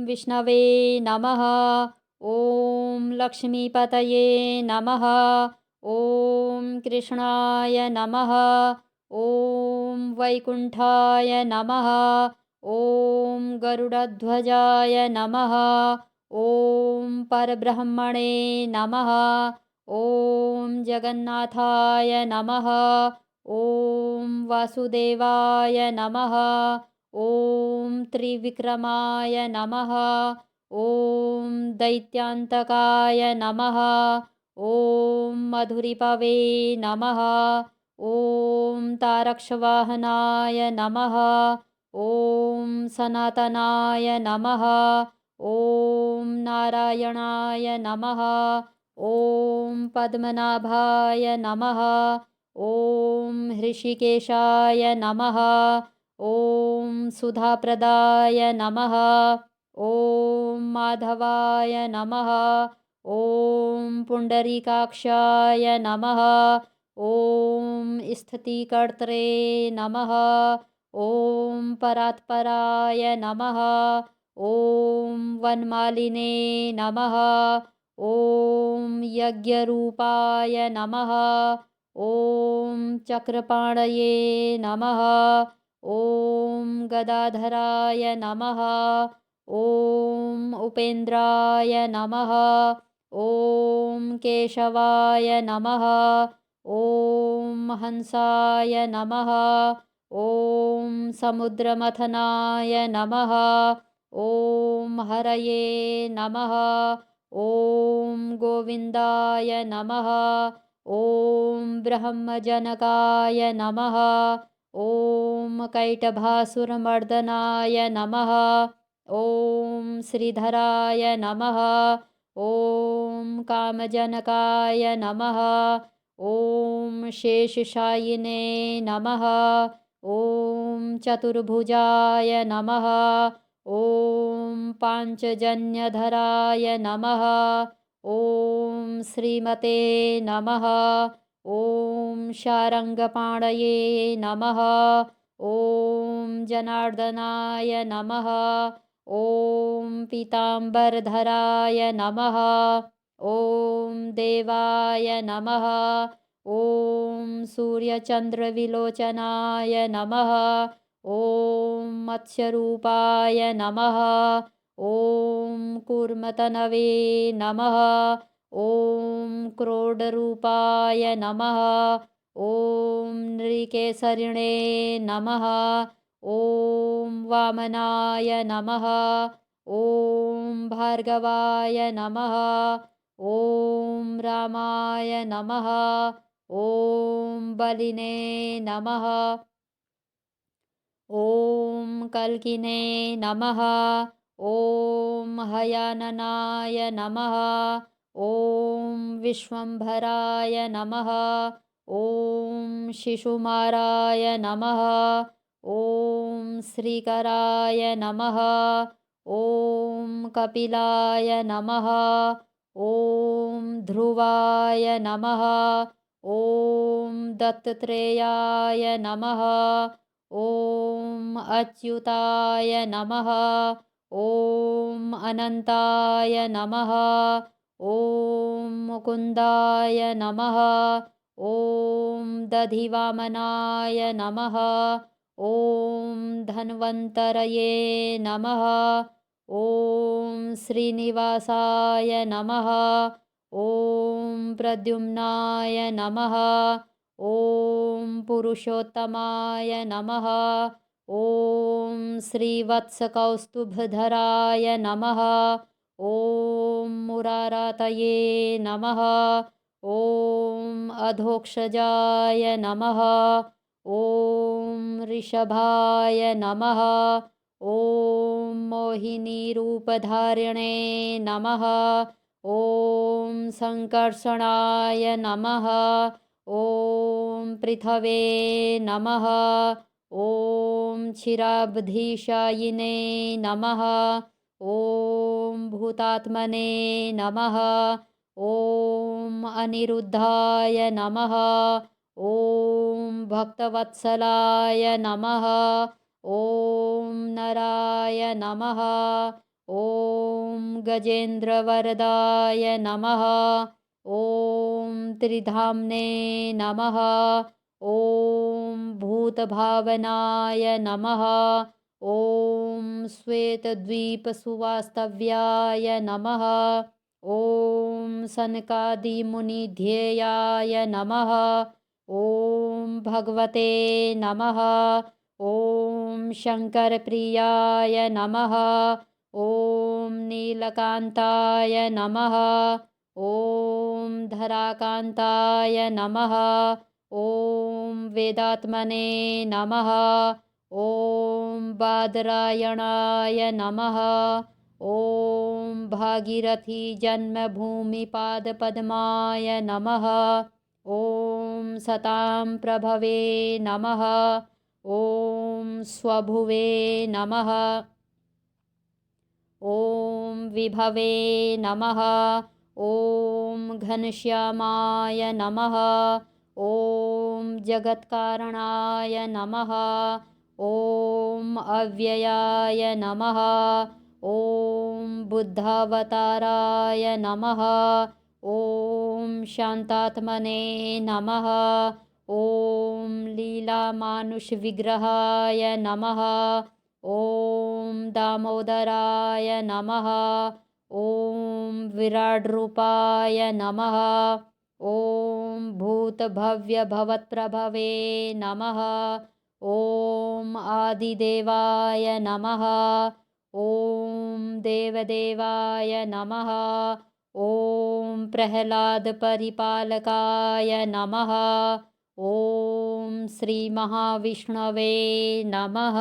विष्णवे नमः। ॐ लक्ष्मीपतये नमः। ॐ कृष्णाय नमः। ॐ वैकुण्ठाय नमः। ॐ गरुडध्वजाय नमः। ॐ परब्रह्मणे नमः। ॐ जगन्नाथाय नमः। ॐ वासुदेवाय नमः। ॐ त्रिविक्रमाय नमः। ॐ दैत्यान्तकाय नमः। ॐ मधुरिपवे नमः। ॐ तारक्षवाहनाय नमः। ॐ सनातनाय नमः। ॐ नारायणाय नमः। ॐ पद्मनाभाय नमः। ॐ हृषिकेशाय नमः। ॐ सुधाप्रदाय नमः। ॐ माधवाय नमः। ॐ पुण्डरीकाक्षाय नमः। ॐ स्थितिकर्त्रे नमः। ॐ परात्पराय नमः। ॐ वनमालिने नमः। ॐ यज्ञरूपाय नमः। ॐ चक्रपाणये नमः। ॐ गदाधराय नमः। ॐ उपेन्द्राय नमः। ॐ केशवाय नमः। ॐ हंसाय नमः। ॐ समुद्रमथनाय नमः। ॐ हरये नमः। ॐ गोविन्दाय नमः। ॐ ब्रह्मजनकाय नमः। ॐ कैटभासुरमर्दनाय नमः। ॐ श्रीधराय नमः। ॐ कामजनकाय नमः। ॐ शेषशायिने नमः। ॐ चतुर्भुजाय नमः। ॐ पाञ्चजन्यधराय नमः। ॐ श्रीमते नमः। ॐ शारङ्गपाणये नमः। ॐ जनार्दनाय नमः। ॐ पीताम्बरधराय नमः। ॐ देवाय नमः। ॐ सूर्यचन्द्रविलोचनाय नमः। ॐ मत्स्यरूपाय नमः। ॐ कूर्मतनवे नमः। ॐ क्रोडरूपाय नमः। ॐ नृकेसरिणे नमः। ॐ वामनाय नमः। ॐ भार्गवाय नमः। ॐ रामाय नमः। ॐ बलिने नमः। ॐ कल्किने नमः। ॐ हयाननाय नमः। ॐ विश्वम्भराय नमः। ॐ शिशुमाराय नमः। ॐ श्रीकराय नमः। ॐ कपिलाय नमः। ॐ ध्रुवाय नमः। ॐ दत्तात्रेयाय नमः। ॐ अच्युताय नमः। ॐ अनन्ताय नमः। ॐ मुकुन्दाय नमः। ॐ दधिवामनाय नमः। ॐ धन्वन्तरये नमः। ॐ श्रीनिवासाय नमः। ॐ प्रद्युम्नाय नमः। ॐ पुरुषोत्तमाय नमः। ॐ श्रीवत्सकौस्तुभधराय नमः। ॐ मुरारातये नमः। ॐ अधोक्षजाय नमः। ॐ ऋषभाय नमः। ॐ मोहिनीरूपधारिणे नमः। ॐ सङ्कर्षणाय नमः। ॐ पृथवे नमः। ॐ क्षीराब्धिशायिने नमः। ॐ भूतात्मने नमः। ॐ अनिरुद्धाय नमः। ॐ भक्तवत्सलाय नमः। ॐ नराय नमः। ॐ गजेन्द्रवरदाय नमः। ॐ त्रिधाम्ने नमः। ॐ भूतभावनाय नमः। ॐ श्वेतद्वीपसुवास्तव्याय नमः। ॐ सनकादिमुनिध्येयाय नमः। ॐ भगवते नमः। ॐ शङ्करप्रियाय नमः। ॐ नीलकान्ताय नमः। ॐ धराकान्ताय नमः। ॐ वेदात्मने नमः। ॐ बादरायणाय नमः। ॐ भागीरथी जन्मभूमिपादपद्माय नमः। ॐ सतां प्रभवे नमः। ॐ स्वभुवे नमः। ॐ विभवे नमः। ॐ घनश्यामाय नमः। ॐ जगत्कारणाय नमः। ॐ अव्ययाय नमः। ॐ बुद्धावताराय नमः। ॐ शान्तात्मने नमः। ॐ लीलामानुषविग्रहाय नमः। ॐ दामोदराय नमः। ॐ विराड्रूपाय नमः। ॐ भूतभव्यभवत्प्रभवे नमः। ॐ आदिदेवाय नमः। ॐ देवदेवाय नमः। ॐ प्रह्लादपरिपालकाय नमः। ॐ श्रीमहाविष्णवे नमः।